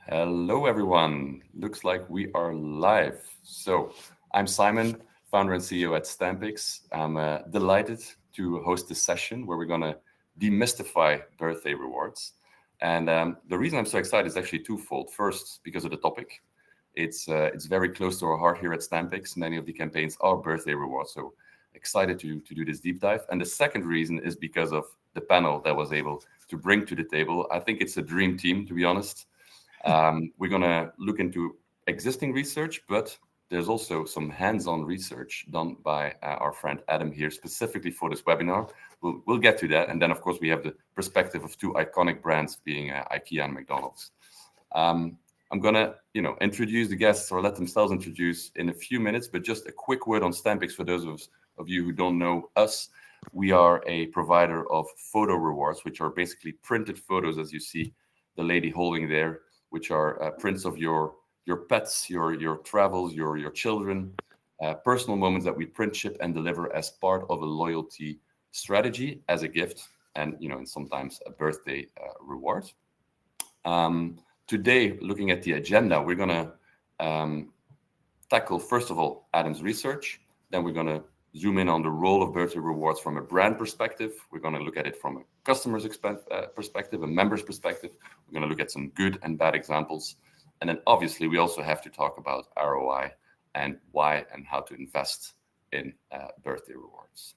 Hello, everyone. Looks like we are live. So, I'm Simon, founder and CEO at Stampix. I'm delighted to host this session where we're going to demystify birthday rewards. And the reason I'm so excited is actually twofold. First, because of the topic. It's very close to our heart here at Stampix. Many of the campaigns are birthday rewards. So, excited to do this deep dive. And the second reason is because of the panel that was able to bring to the table. I think it's a dream team, to be honest. We're going to look into existing research, but there's also some hands-on research done by our friend Adam here, specifically for this webinar. We'll get to that. And then, of course, we have the perspective of two iconic brands being IKEA and McDonald's. I'm going to, introduce the guests or let themselves introduce in a few minutes, but just a quick word on Stampix for those of you who don't know us. We are a provider of photo rewards, which are basically printed photos, as you see the lady holding there, which are prints of your pets, your travels, your children, personal moments that we print, ship, and deliver as part of a loyalty strategy as a gift, and and sometimes a birthday reward. Today, looking at the agenda, we're gonna tackle first of all Adam's research. Then we're gonna zoom in on the role of birthday rewards from a brand perspective. We're going to look at it from a customer's perspective, a member's perspective. We're going to look at some good and bad examples. And then obviously we also have to talk about ROI and why and how to invest in birthday rewards.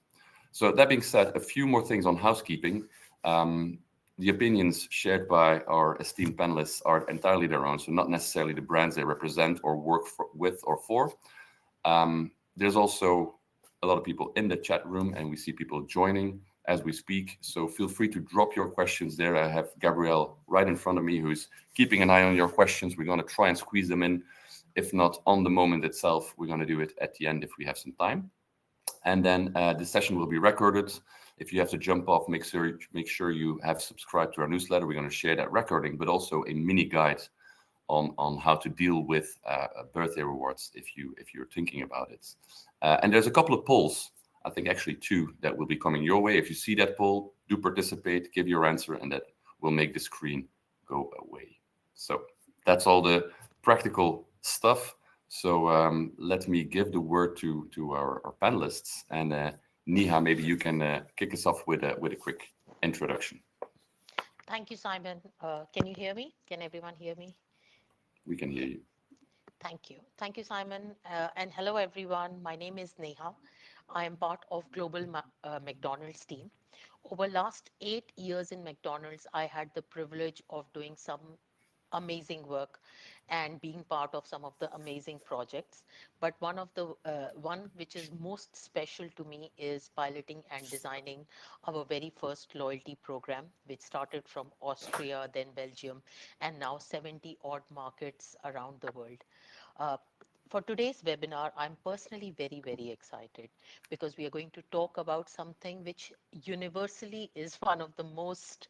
So that being said, a few more things on housekeeping. The opinions shared by our esteemed panelists are entirely their own, so not necessarily the brands they represent or work with or for. There's also a lot of people in the chat room, and we see people joining as we speak. So feel free to drop your questions there. I have Gabrielle right in front of me who's keeping an eye on your questions. We're going to try and squeeze them in. If not on the moment itself, we're going to do it at the end if we have some time. And then the session will be recorded. If you have to jump off, make sure you have subscribed to our newsletter. We're going to share that recording, but also a mini guide on how to deal with birthday rewards if you're thinking about it. And there's a couple of polls, I think actually two, that will be coming your way. If you see that poll, do participate, give your answer, and that will make the screen go away. So that's all the practical stuff. So let me give the word to our panelists. And Niha, maybe you can kick us off with a quick introduction. Thank you, Simon. Can you hear me? Can everyone hear me? We can hear you. Thank you. Thank you, Simon. And hello, everyone. My name is Neha. I am part of Global McDonald's team. Over last 8 years in McDonald's, I had the privilege of doing some amazing work and being part of some of the amazing projects. But one which is most special to me is piloting and designing our very first loyalty program, which started from Austria, then Belgium, and now 70 odd markets around the world. Uh, for today's webinar, I'm personally very, very excited because we are going to talk about something which universally is one of the most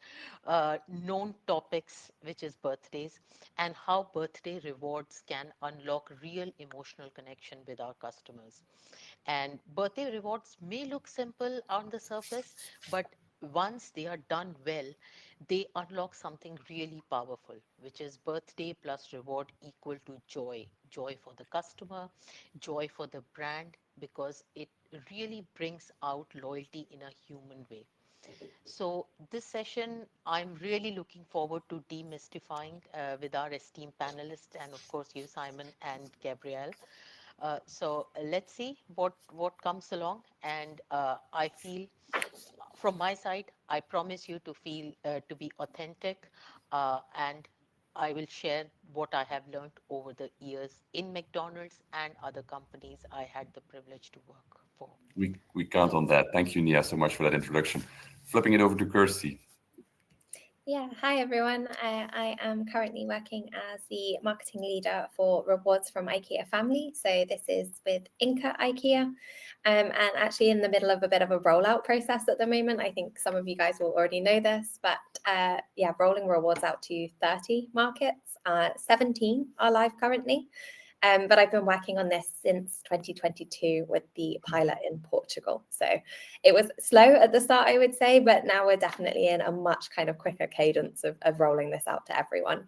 known topics, which is birthdays, and how birthday rewards can unlock real emotional connection with our customers. And birthday rewards may look simple on the surface, but once they are done well, they unlock something really powerful, which is birthday plus reward equal to joy. Joy for the customer, joy for the brand, because it really brings out loyalty in a human way. So, this session, I'm really looking forward to demystifying with our esteemed panelists and, of course, you, Simon and Gabrielle. So let's see what comes along, and I feel from my side, I promise you to feel to be authentic, and I will share what I have learned over the years in McDonald's and other companies I had the privilege to work for. We count on that. Thank you, Nia, so much for that introduction. Flipping it over to Kirsty. Yeah, hi everyone. I am currently working as the marketing leader for rewards from IKEA Family. So this is with Inca IKEA, and actually in the middle of a bit of a rollout process at the moment. I think some of you guys will already know this, but yeah, rolling rewards out to 30 markets. 17 are live currently. But I've been working on this since 2022 with the pilot in Portugal. So it was slow at the start, I would say, but now we're definitely in a much kind of quicker cadence of rolling this out to everyone.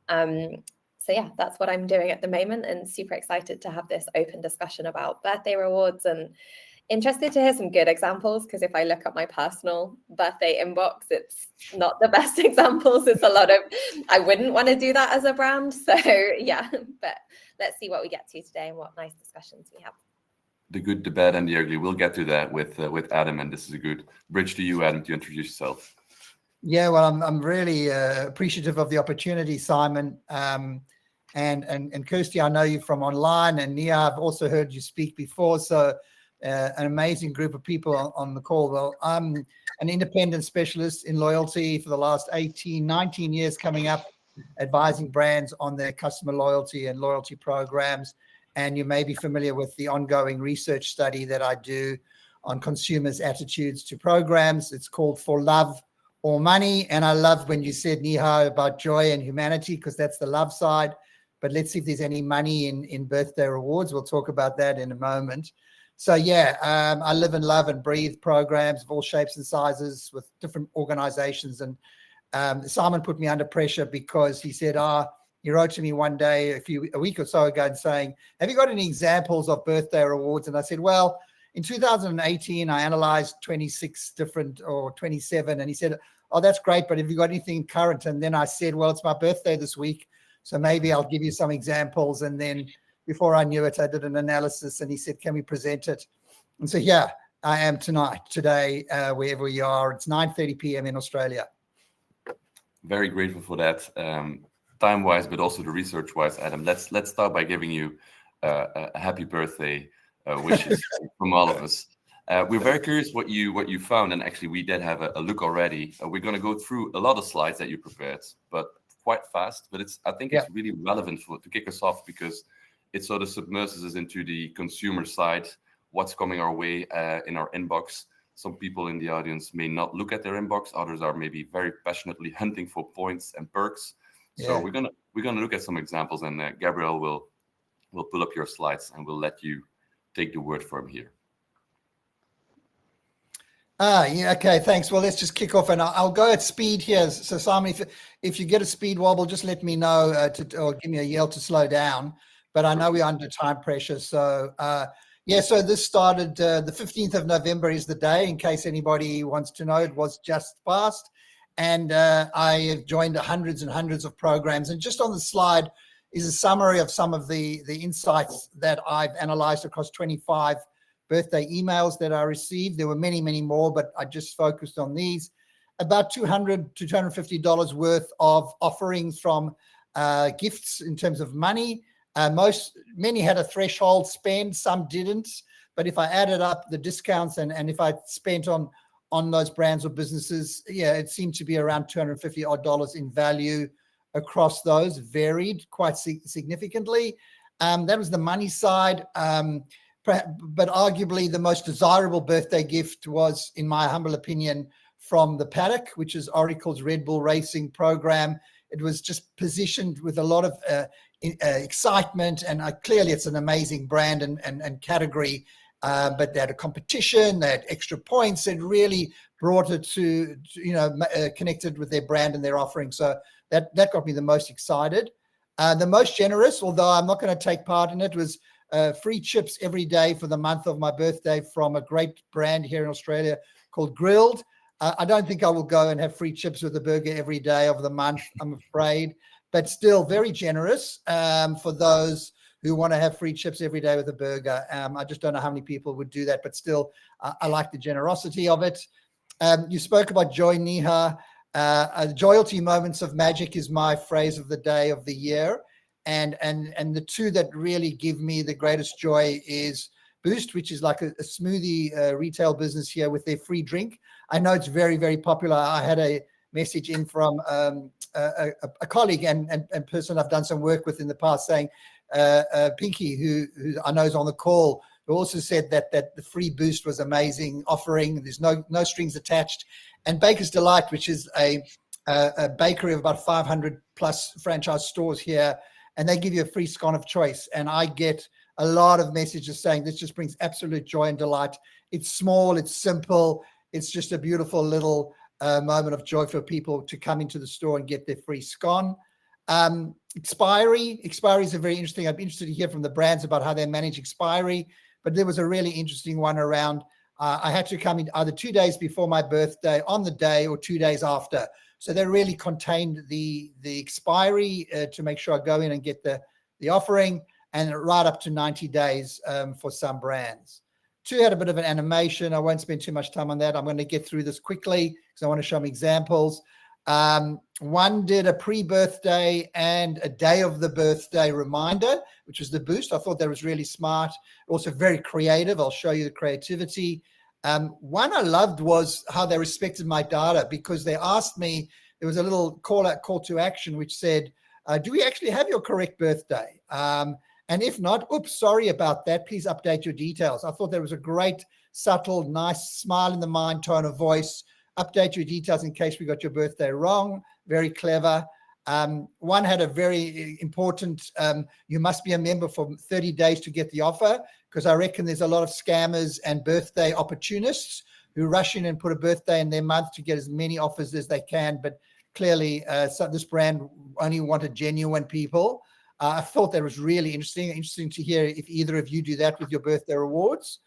So yeah, that's what I'm doing at the moment, and super excited to have this open discussion about birthday rewards, and interested to hear some good examples, because if I look at my personal birthday inbox, it's not the best examples. It's a lot of, I wouldn't want to do that as a brand. So yeah, but let's see what we get to today and what nice discussions we have. The good, the bad, and the ugly. We'll get to that with Adam, and this is a good bridge to you, Adam, to introduce yourself. Yeah, well, I'm really appreciative of the opportunity, Simon. And Kirsty, I know you from online, and Nia, I've also heard you speak before. So an amazing group of people on the call. Well, I'm an independent specialist in loyalty for the last 18, 19 years coming up, advising brands on their customer loyalty and loyalty programs. And you may be familiar with the ongoing research study that I do on consumers' attitudes to programs. It's called For Love or Money. And I love when you said, Niha, about joy and humanity, because that's the love side. But let's see if there's any money in birthday rewards. We'll talk about that in a moment. So yeah, I live and love and breathe programs of all shapes and sizes with different organizations. And Simon put me under pressure because he said, he wrote to me one day a week or so ago and saying, have you got any examples of birthday rewards? And I said, well, in 2018, I analyzed 26 different or 27. And he said, oh, that's great, but have you got anything current? And then I said, well, it's my birthday this week, so maybe I'll give you some examples. And then before I knew it, I did an analysis, and he said, can we present it? And so, yeah, I am today, wherever you are. It's 9:30 p.m. in Australia. Very grateful for that, time-wise, but also the research-wise, Adam. Let's start by giving you a happy birthday wishes from all of us. We're very curious what you found, and actually we did have a look already. We're going to go through a lot of slides that you prepared, but quite fast. But I think it's really relevant to kick us off, because it sort of submerges us into the consumer side, what's coming our way in our inbox. Some people in the audience may not look at their inbox. Others are maybe very passionately hunting for points and perks. So we're gonna look at some examples, and Gabriel will pull up your slides, and we'll let you take the word from here. Yeah, okay, thanks. Well, let's just kick off, and I'll go at speed here. So Simon, if you get a speed wobble, just let me know or give me a yell to slow down. But I know we're under time pressure. So so this started the 15th of November is the day, in case anybody wants to know. It was just past. And I have joined hundreds and hundreds of programs. And just on the slide is a summary of some of the insights that I've analyzed across 25 birthday emails that I received. There were many, many more, but I just focused on these. About $200 to $250 worth of offerings from gifts in terms of money. Many had a threshold spend, some didn't. But if I added up the discounts and if I spent on those brands or businesses, it seemed to be around $250 odd in value across those, varied quite significantly. That was the money side. But arguably the most desirable birthday gift was, in my humble opinion, from the Paddock, which is Oracle's Red Bull Racing program. It was just positioned with a lot of excitement, and clearly it's an amazing brand and category. But they had a competition, they had extra points. It really brought it to connected with their brand and their offering. So that got me the most excited. The most generous, although I'm not going to take part in it, was free chips every day for the month of my birthday from a great brand here in Australia called Grilled. I don't think I will go and have free chips with a burger every day of the month, I'm afraid, but still very generous for those who want to have free chips every day with a burger. I just don't know how many people would do that, but still, I like the generosity of it. You spoke about joy, Niha. Joyalty moments of magic is my phrase of the day of the year. And the two that really give me the greatest joy is Boost, which is like a smoothie retail business here with their free drink. I know it's very, very popular. I had a message in from a colleague and person I've done some work with in the past saying, Pinky, who I know is on the call, who also said that the free Boost was amazing offering. There's no strings attached. And Baker's Delight, which is a bakery of about 500 plus franchise stores here, and they give you a free scone of choice. And I get a lot of messages saying this just brings absolute joy and delight. It's small, it's simple, it's just a beautiful little moment of joy for people to come into the store and get their free scone. Expiry is a very interesting. I'd be interested to hear from the brands about how they manage expiry. But there was a really interesting one around. I had to come in either 2 days before my birthday, on the day, or 2 days after. So they really contained the expiry to make sure I go in and get the offering, and right up to 90 days for some brands. 2 had a bit of an animation. I won't spend too much time on that. I'm going to get through this quickly because I want to show them examples. One did a pre-birthday and a day of the birthday reminder, which was the boost. I thought that was really smart. Also very creative. I'll show you the creativity. One I loved was how they respected my data, because they asked me, there was a little call to action which said, do we actually have your correct birthday? And if not, oops, sorry about that. Please update your details. I thought there was a great, subtle, nice smile in the mind tone of voice. Update your details in case we got your birthday wrong. Very clever. One had a very important, you must be a member for 30 days to get the offer, because I reckon there's a lot of scammers and birthday opportunists who rush in and put a birthday in their month to get as many offers as they can. But clearly, this brand only wanted genuine people. I thought that was really interesting to hear if either of you do that with your birthday rewards.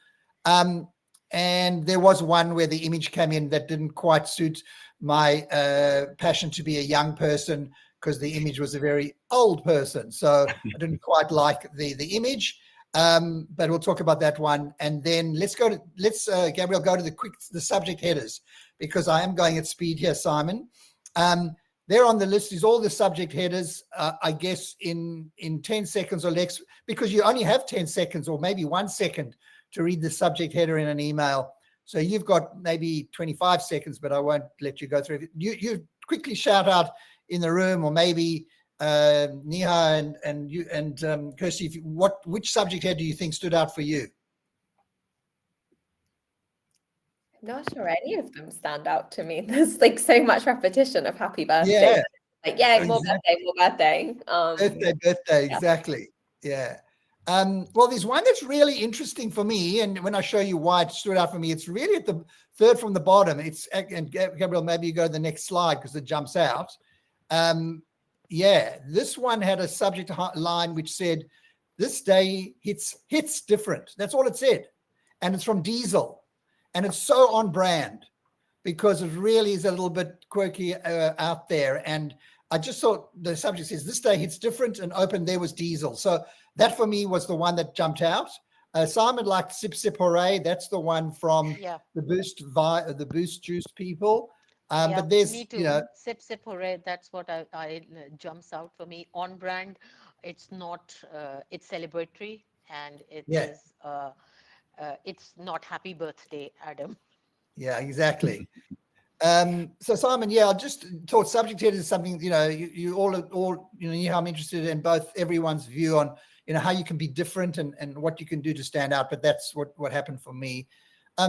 And there was one where the image came in that didn't quite suit my passion to be a young person, because the image was a very old person. So I didn't quite like the image, but we'll talk about that one. And then let's Gabrielle, go to the subject headers, because I am going at speed here, Simon. There on the list is all the subject headers, I guess in 10 seconds or less, because you only have 10 seconds or maybe 1 second to read the subject header in an email. So you've got maybe 25 seconds, but I won't let you go through it. You quickly shout out in the room, or maybe Neha and you and Kirsty, which subject header do you think stood out for you? Not sure any of them stand out to me. There's like so much repetition of happy birthday. Yeah. Like, yeah, Exactly. more birthday. Birthday, yeah. exactly. Yeah. Well, there's one that's really interesting for me, and when I show you why it stood out for me, it's really at the third from the bottom. And Gabrielle, maybe you go to the next slide because it jumps out. Yeah, this one had a subject line which said, "This day hits different." That's all it said, and it's from Diesel. And it's so on brand, because it really is a little bit quirky out there. And I just thought the subject says, "This day hits different," and open there was Diesel. So that for me was the one that jumped out. Simon liked Sip Sip Hooray. That's the one from the Boost Juice people. But there's, me too. Sip Sip Hooray. That's what I jumps out for me. On brand. It's not. It's celebratory, and it is. It's not happy birthday, Adam. Yeah, exactly. So Simon, I just thought subject header is something, you all, how I'm interested in both everyone's view on, how you can be different and what you can do to stand out. But that's what happened for me.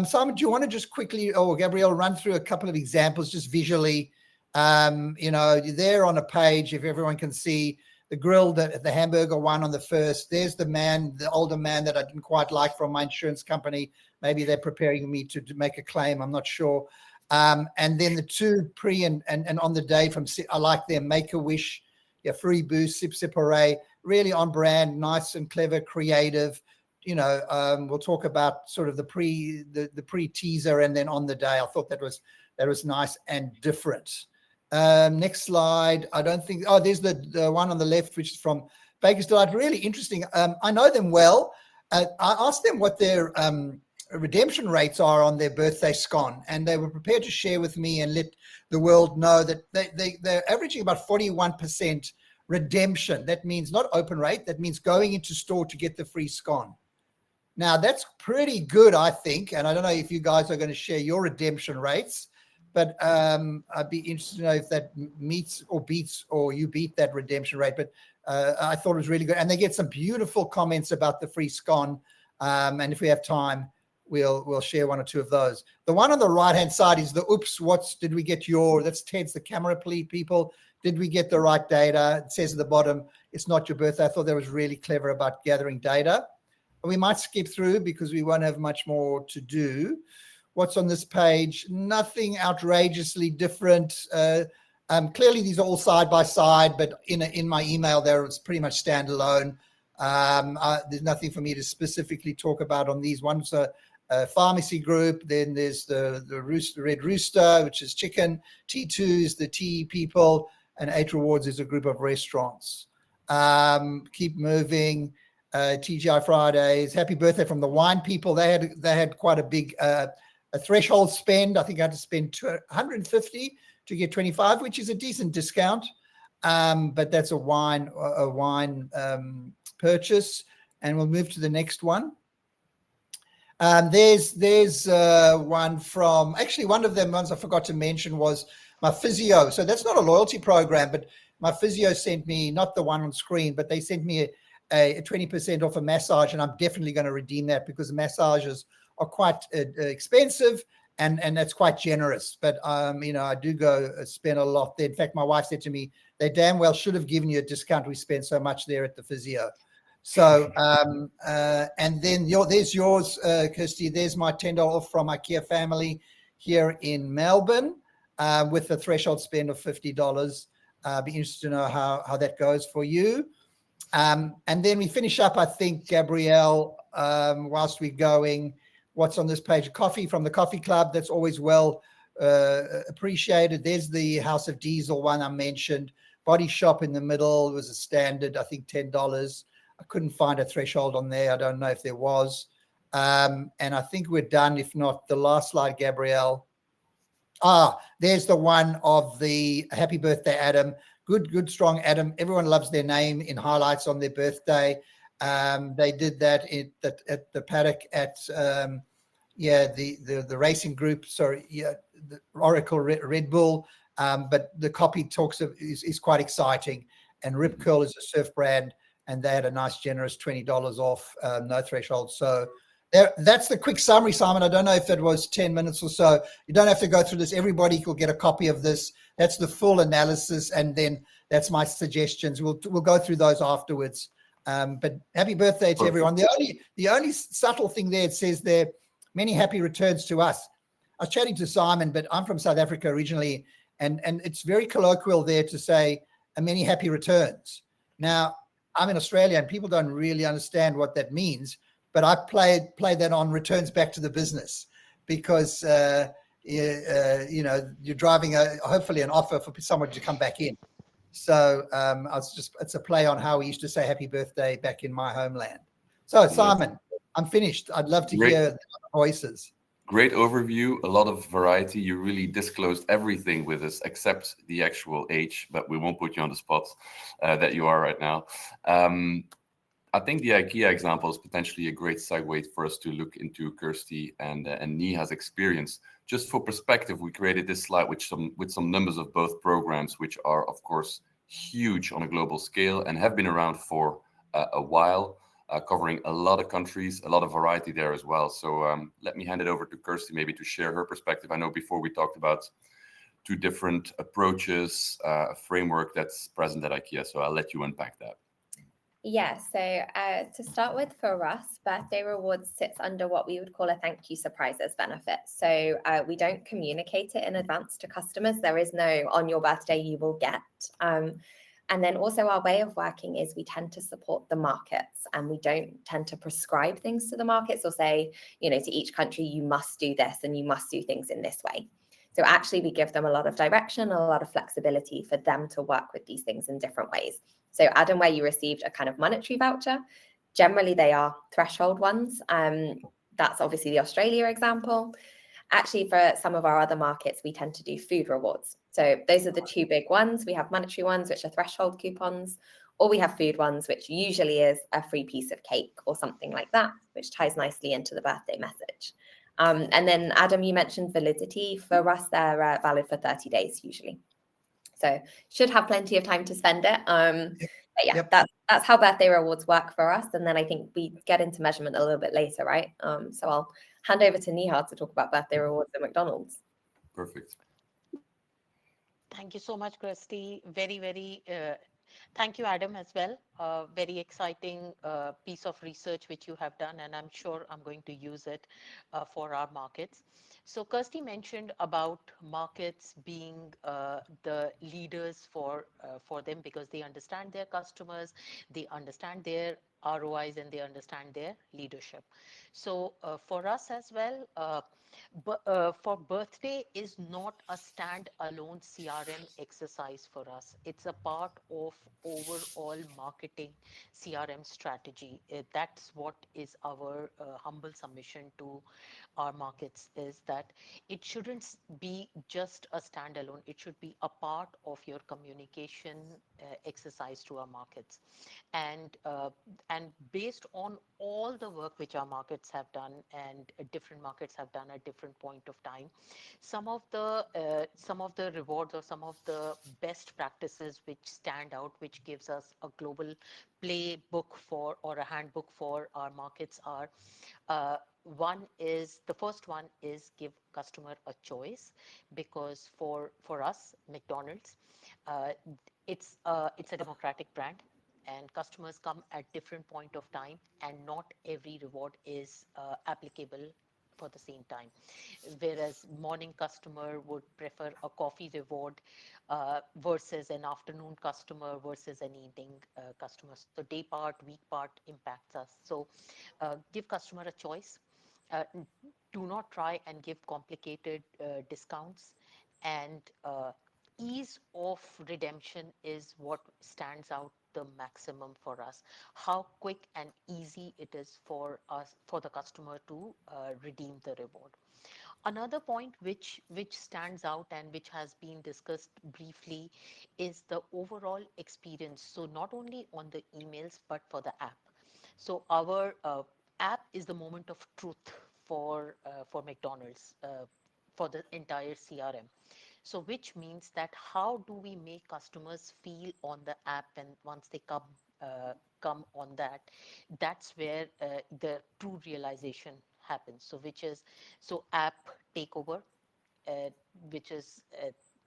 Simon, do you want to just quickly, or Gabrielle, run through a couple of examples just visually? There on a page, if everyone can see the grill, the hamburger one on the first. There's the older man that I didn't quite like from my insurance company. Maybe they're preparing me to make a claim. I'm not sure. And then the two pre and on the day from, I like their Make-A-Wish, free boost, Sip Sip Hooray, really on brand, nice and clever, creative. We'll talk about sort of the pre teaser and then on the day. I thought that was nice and different. Next slide. I don't think, there's the one on the left, which is from Baker's Delight. Really interesting. I know them well. I asked them what their redemption rates are on their birthday scone, and they were prepared to share with me and let the world know that they're averaging about 41% redemption. That means not open rate. That means going into store to get the free scone. Now, that's pretty good, I think. And I don't know if you guys are going to share your redemption rates, but I'd be interested to know if that meets or beats, or you beat that redemption rate. But I thought it was really good. And they get some beautiful comments about the free scone. And if we have time, we'll share one or two of those. The one on the right-hand side is the, oops, did we get that's Ted's the camera people. Did we get the right data? It says at the bottom, it's not your birthday. I thought that was really clever about gathering data. We might skip through because we won't have much more to do. What's on this page? Nothing outrageously different. Clearly, these are all side by side, but in my email there, it's pretty much standalone. There's nothing for me to specifically talk about on these. One's a pharmacy group. Then there's the Red Rooster, which is chicken. T2 is the tea people, and 8 Rewards is a group of restaurants. Keep moving. TGI Fridays. Happy birthday from the wine people. They had quite a big a threshold spend. I think I had to spend 150 to get 25, which is a decent discount. But that's a wine purchase. And we'll move to the next one. There's one from, actually one of them ones I forgot to mention was my physio. So that's not a loyalty program, but my physio sent me, not the one on screen, but they sent me a 20% off a massage, and I'm definitely going to redeem that because massages are quite expensive, and that's quite generous. But I do go spend a lot there. In fact, my wife said to me, they damn well should have given you a discount. We spent so much there at the physio. So and then there's yours, Kirsty. There's my $10 off from IKEA family here in Melbourne with a threshold spend of $50. Be interested to know how that goes for you. And then we finish up, I think, Gabrielle, whilst we're going, what's on this page? Coffee from the Coffee Club. That's always well appreciated. There's the House of Diesel one I mentioned. Body Shop in the middle was a standard, I think, $10. I couldn't find a threshold on there. I don't know if there was. And I think we're done. If not, the last slide, Gabrielle. There's the one of the happy birthday, Adam. Good, strong Adam. Everyone loves their name in highlights on their birthday. They did that at the paddock at the racing group. Sorry, the Oracle Red Bull. But the copy is quite exciting. And Rip Curl is a surf brand, and they had a nice generous $20 off, no threshold. So that's the quick summary, Simon. I don't know if it was 10 minutes or so. You don't have to go through this. Everybody will get a copy of this. That's the full analysis, and then that's my suggestions. We'll go through those afterwards. But happy birthday to everyone. The only subtle thing there, it says there, many happy returns to us. I was chatting to Simon, but I'm from South Africa originally, and it's very colloquial there to say many happy returns. Now, I'm in Australia, and people don't really understand what that means, but I play that on returns back to the business because you're driving hopefully an offer for someone to come back in. So it's a play on how we used to say happy birthday back in my homeland. So Simon, I'm finished. I'd love to hear the voices. Great overview, a lot of variety. You really disclosed everything with us except the actual age, but we won't put you on the spot that you are right now. I think the IKEA example is potentially a great segue for us to look into Kirsty and Neha's experience. Just for perspective, we created this slide with some numbers of both programs, which are, of course, huge on a global scale and have been around for a while, covering a lot of countries, a lot of variety there as well. So let me hand it over to Kirsty maybe to share her perspective. I know before we talked about 2 different approaches, a framework that's present at IKEA. So I'll let you unpack that. Yeah, so to start with, for us, birthday rewards sits under what we would call a thank you surprises benefit. So we don't communicate it in advance to customers. There is no on your birthday you will get. And then also our way of working is we tend to support the markets, and we don't tend to prescribe things to the markets or say, to each country, you must do this and you must do things in this way. So actually we give them a lot of direction, a lot of flexibility for them to work with these things in different ways. So Adam, where you received a kind of monetary voucher, generally they are threshold ones. That's obviously the Australia example. Actually, for some of our other markets, we tend to do food rewards. So those are the 2 big ones. We have monetary ones, which are threshold coupons, or we have food ones, which usually is a free piece of cake or something like that, which ties nicely into the birthday message. And then Adam, you mentioned validity. For us, they're valid for 30 days usually. So should have plenty of time to spend it. But yeah, that's how birthday rewards work for us. And then I think we get into measurement a little bit later, right? So I'll hand over to Neha to talk about birthday rewards at McDonald's. Perfect. Thank you so much, Kirsty. Very, very Thank you, Adam, as well. Very exciting piece of research which you have done, and I'm sure I'm going to use it for our markets. So, Kirsty mentioned about markets being the leaders for them because they understand their customers, they understand their ROIs, and they understand their leadership. So, for us as well, for birthday is not a stand-alone CRM exercise for us. It's a part of overall marketing CRM strategy. That's what is our humble submission to our markets is that it shouldn't be just a standalone. It should be a part of your communication exercise to our markets. And based on all the work which our markets have done and different markets have done at different point of time, some of the rewards or some of the best practices which stand out, which gives us a global playbook for or a handbook for our markets are uh, the first one is give customer a choice, because for us McDonald's, uh, it's a democratic brand, and customers come at different point of time, and not every reward is applicable for the same time. Whereas morning customer would prefer a coffee reward versus an afternoon customer versus an evening customer. So day part, week part impacts us. So give customer a choice. Do not try and give complicated discounts, and ease of redemption is what stands out the maximum for us. How quick and easy it is for us, for the customer to redeem the reward. Another point which stands out and which has been discussed briefly is the overall experience. So not only on the emails but for the app. So our app is the moment of truth for McDonald's, for the entire CRM. So which means that how do we make customers feel on the app, and once they come on that, that's where the true realization happens. So which is so app takeover, uh, which is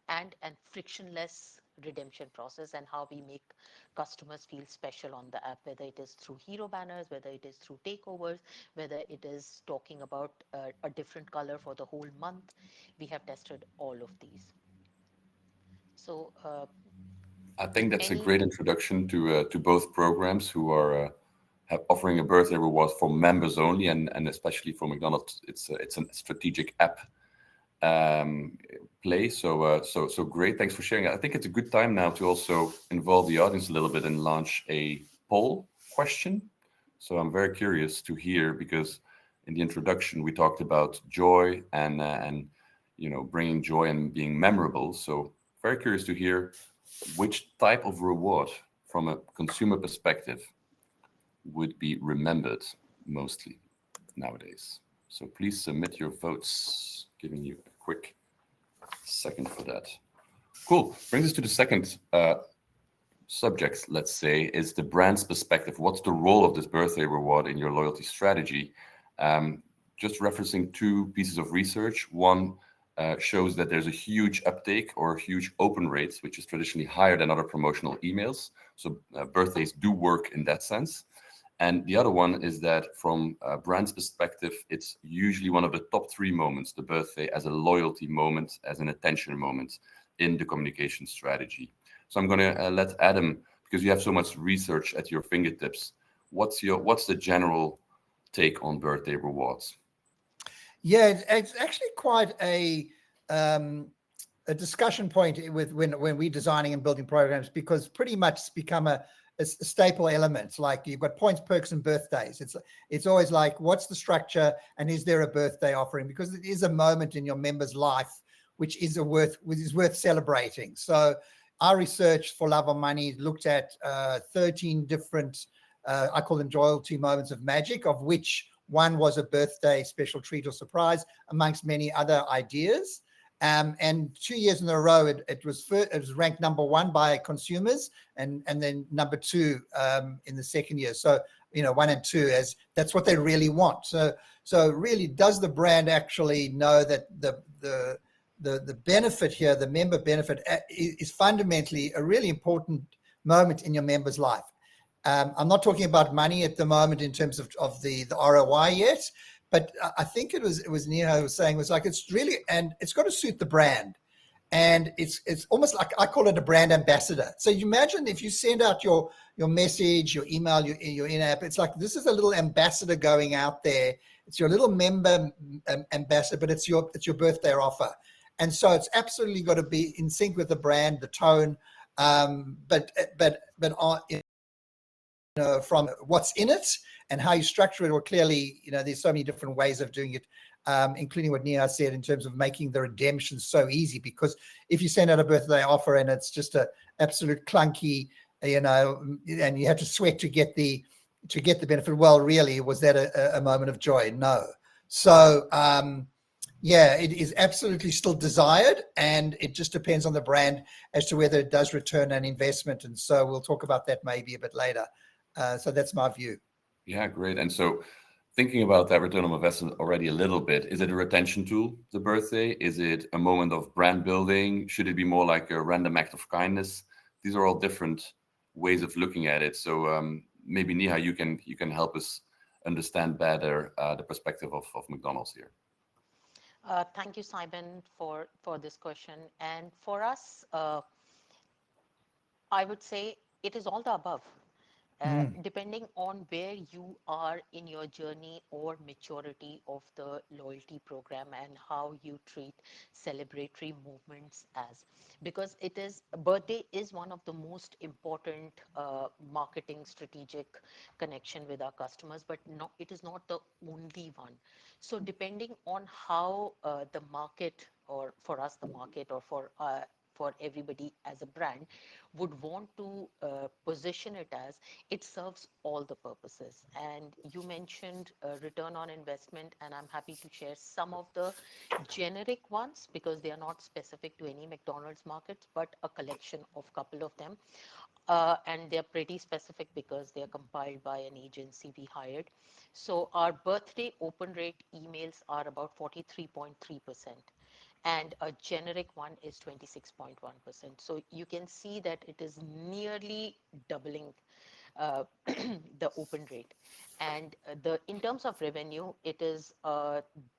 and frictionless redemption process, and how we make customers feel special on the app, whether it is through hero banners, whether it is through takeovers, whether it is talking about a different color for the whole month. We have tested all of these. So I think that's a any great introduction to both programs who are offering a birthday reward for members only, and especially for McDonald's, it's a strategic app play. So great. Thanks for sharing it. I think it's a good time now to also involve the audience a little bit and launch a poll question. So I'm very curious to hear, because in the introduction we talked about joy and bringing joy and being memorable. So very curious to hear which type of reward from a consumer perspective would be remembered mostly nowadays. So please submit your votes. Giving you a quick second for that. Cool. Brings us to the second subject, let's say, is the brand's perspective. What's the role of this birthday reward in your loyalty strategy? Just referencing two pieces of research. One shows that there's a huge uptake or huge open rates, which is traditionally higher than other promotional emails. So birthdays do work in that sense. And the other one is that from a brand's perspective, it's usually one of the top 3 moments, the birthday, as a loyalty moment, as an attention moment in the communication strategy. So I'm going to let Adam, because you have so much research at your fingertips, what's the general take on birthday rewards? Yeah, it's actually quite a discussion point with when we're designing and building programs, because pretty much it's become a staple element. Like you've got points, perks, and birthdays. It's always like, what's the structure, and is there a birthday offering? Because it is a moment in your member's life which is worth celebrating. So our research for Love or Money looked at 13 different, I call them loyalty moments of magic, of which one was a birthday special treat or surprise, amongst many other ideas. And 2 years in a row, it was ranked number 1 by consumers, and then number 2 in the second year. So 1 and 2, as that's what they really want. So really, does the brand actually know that the benefit here, the member benefit, is fundamentally a really important moment in your member's life. I'm not talking about money at the moment in terms of the ROI yet, but I think it was Neha was saying, was like, it's really, and it's got to suit the brand. And it's almost like, I call it a brand ambassador. So you imagine if you send out your message, your email, your in-app, it's like, this is a little ambassador going out there. It's your little member ambassador, but it's your birthday offer. And so it's absolutely got to be in sync with the brand, the tone, but from what's in it and how you structure it, or clearly, there's so many different ways of doing it, including what Neha said in terms of making the redemption so easy. Because if you send out a birthday offer and it's just a absolute clunky, and you have to sweat to get the benefit, well, really, was that a moment of joy? No. So yeah, it is absolutely still desired, and it just depends on the brand as to whether it does return an investment. And so we'll talk about that maybe a bit later. So that's my view. Yeah, great. And so thinking about that return on investment already a little bit, is it a retention tool, the birthday? Is it a moment of brand building? Should it be more like a random act of kindness? These are all different ways of looking at it. So maybe Neha, you can help us understand better the perspective of McDonald's here. Thank you, Simon, for this question. And for us, I would say it is all the above. Depending on where you are in your journey or maturity of the loyalty program and how you treat celebratory movements as, because birthday is one of the most important marketing strategic connection with our customers, but it is not the only one. So depending on how the market, or for us the market, or for everybody as a brand would want to position it as, it serves all the purposes. And you mentioned return on investment, and I'm happy to share some of the generic ones because they are not specific to any McDonald's markets, but a collection of couple of them. And they're pretty specific because they're compiled by an agency we hired. So our birthday open rate emails are about 43.3%. And a generic one is 26.1%. So you can see that it is nearly doubling the open rate. And in terms of revenue, it is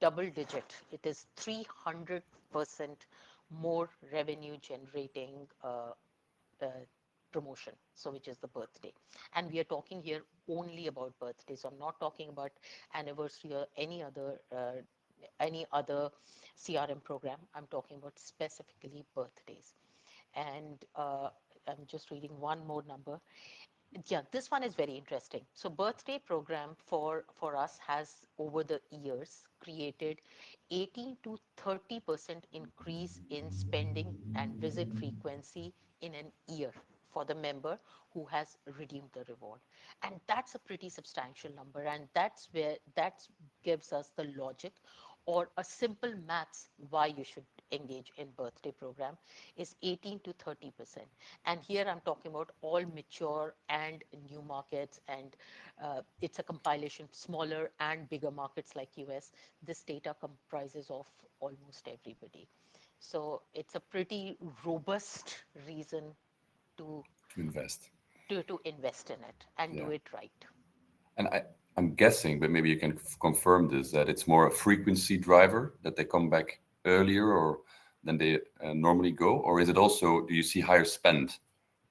double digit. It is 300% more revenue generating uh, promotion, so which is the birthday. And we are talking here only about birthdays. So I'm not talking about anniversary or any other CRM program. I'm talking about specifically birthdays. And I'm just reading one more number. Yeah, this one is very interesting. So birthday program for us has over the years created 18 to 30% increase in spending and visit frequency in an year for the member who has redeemed the reward. And that's a pretty substantial number, and that gives us the logic or a simple maths why you should engage in birthday program is 18 to 30%. And here I'm talking about all mature and new markets, and it's a compilation, smaller and bigger markets like US. This data comprises of almost everybody. So it's a pretty robust reason to invest. to invest in it and do it right. And I'm guessing, but maybe you can confirm this, that it's more a frequency driver, that they come back earlier or than they normally go, or is it also, do you see higher spend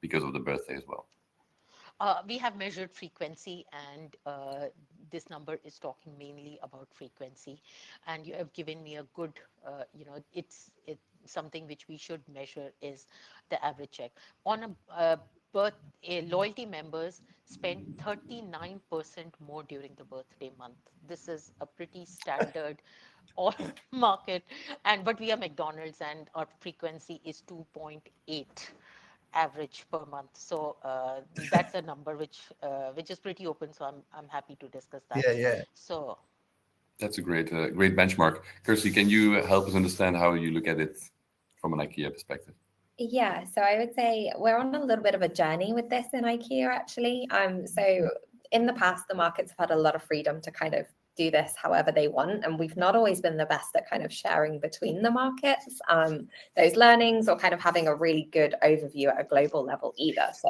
because of the birthday as well? We have measured frequency, and this number is talking mainly about frequency. And you have given me a good, it's something which we should measure is the average check. On loyalty members spend 39% more during the birthday month. This is a pretty standard all market, but we are McDonald's, and our frequency is 2.8 average per month. So that's a number which is pretty open. So I'm happy to discuss that. Yeah. So that's a great benchmark. Kirsty, can you help us understand how you look at it from an IKEA perspective? Yeah, so I would say we're on a little bit of a journey with this in IKEA, actually. So in the past, the markets have had a lot of freedom to kind of do this however they want. And we've not always been the best at kind of sharing between the markets, those learnings, or kind of having a really good overview at a global level either. So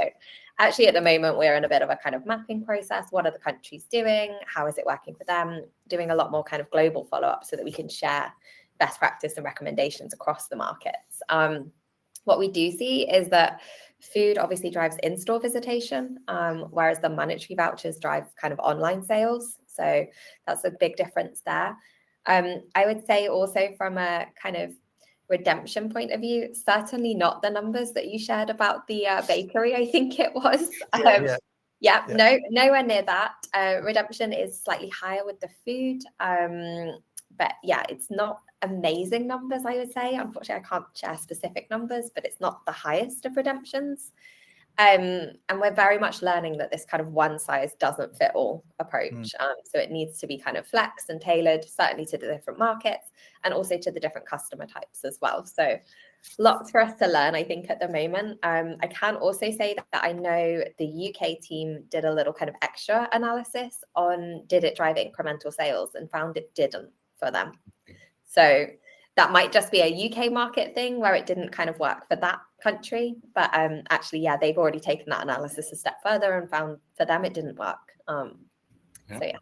actually at the moment, we're in a bit of a kind of mapping process. What are the countries doing? How is it working for them? Doing a lot more kind of global follow-up so that we can share best practice and recommendations across the markets. What we do see is that food obviously drives in-store visitation, whereas the monetary vouchers drive kind of online sales. So that's a big difference there. I would say also from a kind of redemption point of view, certainly not the numbers that you shared about the bakery, I think it was. Nowhere near that. Redemption is slightly higher with the food. But yeah, it's not amazing numbers, I would say. Unfortunately, I can't share specific numbers, but it's not the highest of redemptions. And we're very much learning that this kind of one size doesn't fit all approach. So it needs to be kind of flexed and tailored, certainly to the different markets and also to the different customer types as well. So lots for us to learn, I think, at the moment. I can also say that I know the UK team did a little kind of extra analysis on did it drive incremental sales, and found it didn't for them. So that might just be a UK market thing where it didn't kind of work for that country. But actually, yeah, they've already taken that analysis a step further and found for them it didn't work. So yeah.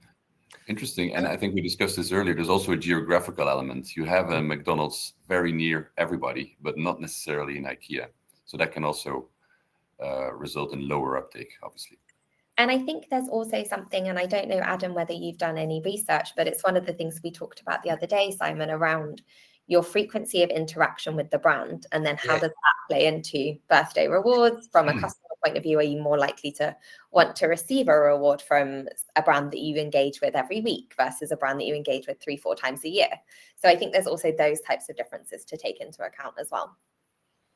Interesting. And I think we discussed this earlier. There's also a geographical element. You have a McDonald's very near everybody, but not necessarily in IKEA. So that can also result in lower uptake, obviously. And I think there's also something, and I don't know, Adam, whether you've done any research, but it's one of the things we talked about the other day, Simon, around your frequency of interaction with the brand. And then how does that play into birthday rewards from a customer point of view? Are you more likely to want to receive a reward from a brand that you engage with every week versus a brand that you engage with 3-4 times a year? So I think there's also those types of differences to take into account as well.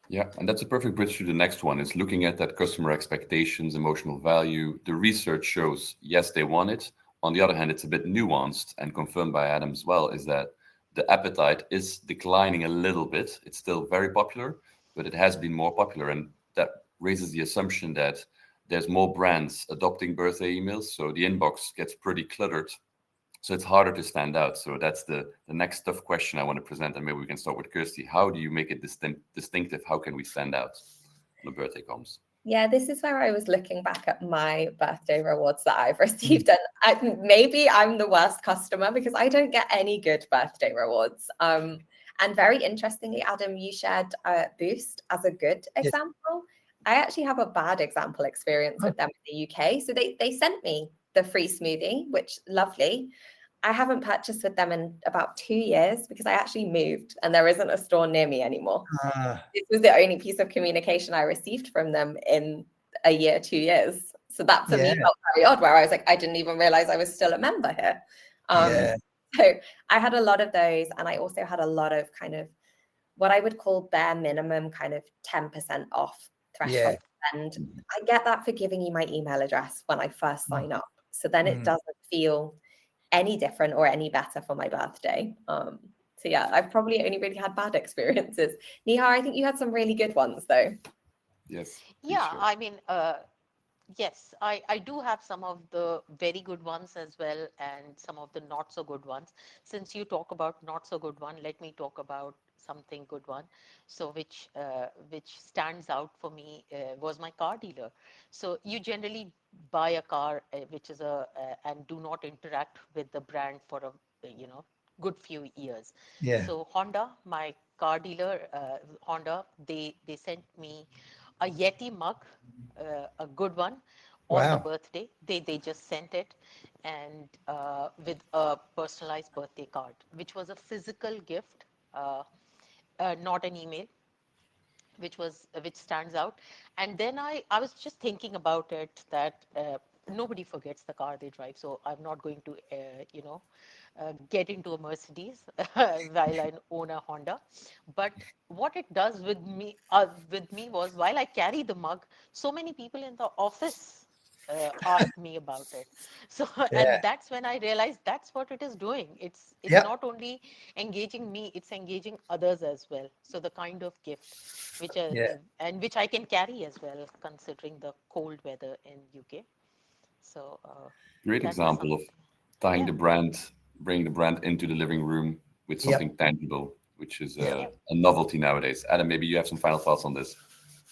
Yeah, and that's a perfect bridge to the next one, is looking at that customer expectations, emotional value. The research shows, yes, they want it. On the other hand, it's a bit nuanced, and confirmed by Adam as well, is that the appetite is declining a little bit. It's still very popular, but it has been more popular. And that raises the assumption that there's more brands adopting birthday emails. So the inbox gets pretty cluttered. So it's harder to stand out. So that's the next tough question I want to present. And maybe we can start with Kirsty. How do you make it distinctive? How can we stand out when the birthday comes? Yeah, this is where I was looking back at my birthday rewards that I've received. And maybe I'm the worst customer because I don't get any good birthday rewards. And very interestingly, Adam, you shared Boost as a good example. I actually have a bad example experience with them in the UK. So they sent me the free smoothie, which lovely. I haven't purchased with them in about 2 years because I actually moved and there isn't a store near me anymore. This was the only piece of communication I received from them in a year, 2 years. So that for me felt very odd, where I was like, I didn't even realize I was still a member here. So I had a lot of those. And I also had a lot of kind of what I would call bare minimum kind of 10% off threshold. And I get that for giving you my email address when I first sign up. So then it doesn't feel any different or any better for my birthday. So yeah, I've probably only really had bad experiences. Neha, I think you had some really good ones though. Yes. Yeah, I mean, yes, I do have some of the very good ones as well, and some of the not so good ones. Since you talk about not so good one, let me talk about something good one. So which stands out for me was my car dealer. So you generally buy a car which is and do not interact with the brand for a good few years. So Honda, my car dealer, Honda, they sent me a Yeti mug, a good one, on the birthday. They just sent it, and with a personalized birthday card, which was a physical gift, not an email, which stands out. And then I was just thinking about it that nobody forgets the car they drive, so I'm not going to get into a Mercedes while I own a Honda. But what it does with me was, while I carry the mug, so many people in the office asked me about it. So and that's when I realized that's what it is doing. It's not only engaging me, it's engaging others as well. So the kind of gift which and which I can carry as well, considering the cold weather in UK. So great example of tying the brand bringing the brand into the living room with Yep. something tangible, which is Yeah. a novelty nowadays. Adam, maybe you have some final thoughts on this.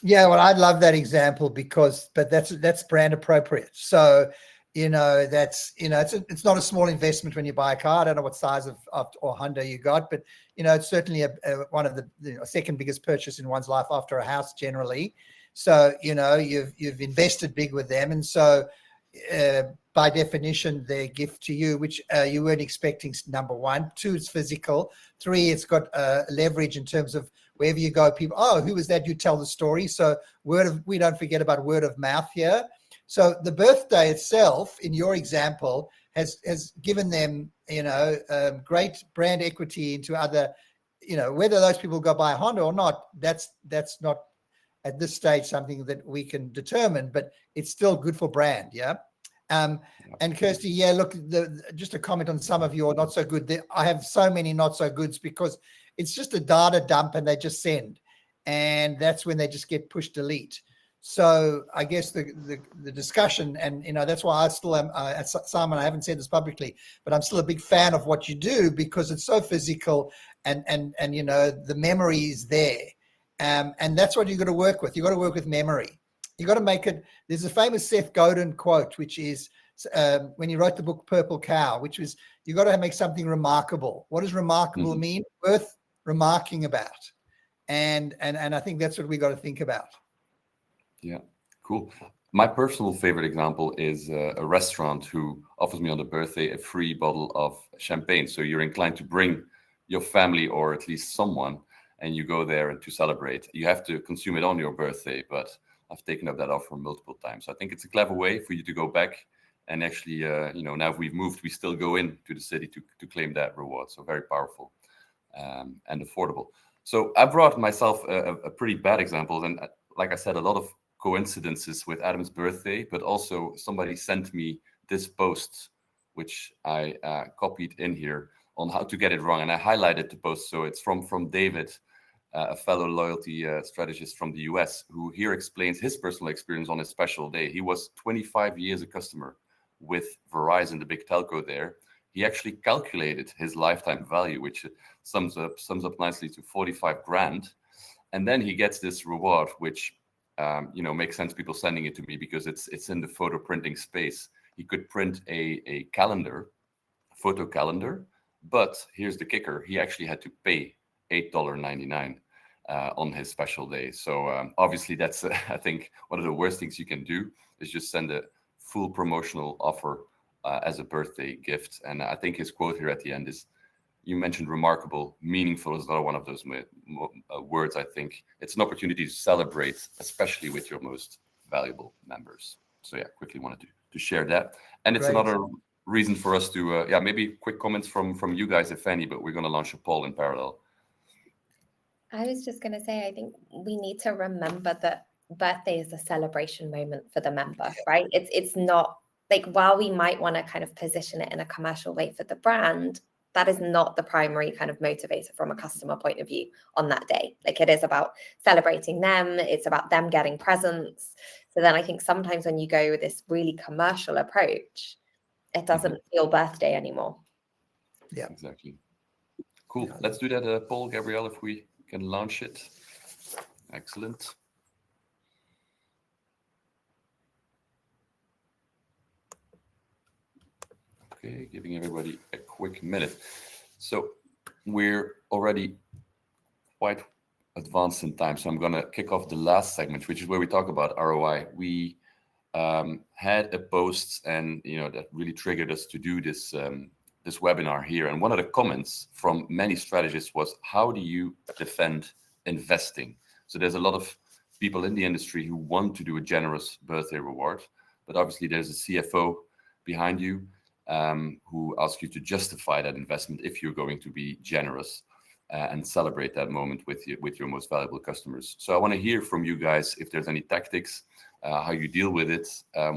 Yeah, well, I love that example but that's brand appropriate. So, it's not a small investment when you buy a car. I don't know what size of or Honda you got, but it's certainly one of the second biggest purchase in one's life after a house generally. So, you've invested big with them, and so by definition, their gift to you, which you weren't expecting, number one. Two, it's physical. Three, it's got leverage in terms of wherever you go, people, oh, who was that? You tell the story. So we don't forget about word of mouth here. So the birthday itself, in your example, has given them, great brand equity into other, whether those people go buy a Honda or not, that's not at this stage something that we can determine, but it's still good for brand. Yeah. And Kirsty, yeah, look, just a comment on some of your not so good. I have so many not so goods because it's just a data dump and they just send, and that's when they just get push delete. So I guess the discussion, and that's why I still am, Simon, I haven't said this publicly, but I'm still a big fan of what you do because it's so physical, and the memory is there, and that's what you've got to work with. You've got to work with memory. You got to make it. There's a famous Seth Godin quote, which is when he wrote the book Purple Cow, which was, you got to make something remarkable. What does remarkable mean? Worth remarking about. And I think that's what we got to think about. Yeah, cool. My personal favorite example is a restaurant who offers me on the birthday a free bottle of champagne. So you're inclined to bring your family or at least someone, and you go there to celebrate. You have to consume it on your birthday, but I've taken up that offer multiple times. So I think it's a clever way for you to go back and actually, now if we've moved, we still go into the city to claim that reward. So very powerful and affordable. So I brought myself a pretty bad example. And like I said, a lot of coincidences with Adam's birthday, but also somebody sent me this post, which I copied in here on how to get it wrong. And I highlighted the post. So it's from David, a fellow loyalty strategist from the US, who here explains his personal experience on his special day. He was 25 years a customer with Verizon, the big telco there. He actually calculated his lifetime value, which sums up nicely to 45 grand. And then he gets this reward, which makes sense people sending it to me because it's in the photo printing space. He could print a calendar, photo calendar, but here's the kicker. He actually had to pay $8.99 on his special day. So obviously that's, I think, one of the worst things you can do is just send a full promotional offer as a birthday gift. And I think his quote here at the end is, you mentioned remarkable, meaningful is another one of those words. I think it's an opportunity to celebrate, especially with your most valuable members. So yeah, quickly wanted to share that. And it's another reason for us to, maybe quick comments from you guys, if any, but we're going to launch a poll in parallel. I was just going to say, I think we need to remember that birthday is a celebration moment for the member, right? It's not like, while we might want to kind of position it in a commercial way for the brand, that is not the primary kind of motivator from a customer point of view on that day. Like, it is about celebrating them. It's about them getting presents. So then I think sometimes when you go with this really commercial approach, it doesn't feel birthday anymore. Yeah, exactly. Cool. Let's do that poll, Gabrielle, if we can launch it. Excellent. Okay, giving everybody a quick minute. So we're already quite advanced in time. So I'm going to kick off the last segment, which is where we talk about ROI. We had a post, and that really triggered us to do this this webinar here. And one of the comments from many strategists was, how do you defend investing? So there's a lot of people in the industry who want to do a generous birthday reward, but obviously there's a CFO behind you who asks you to justify that investment if you're going to be generous and celebrate that moment with your most valuable customers. So I want to hear from you guys if there's any tactics, how you deal with it,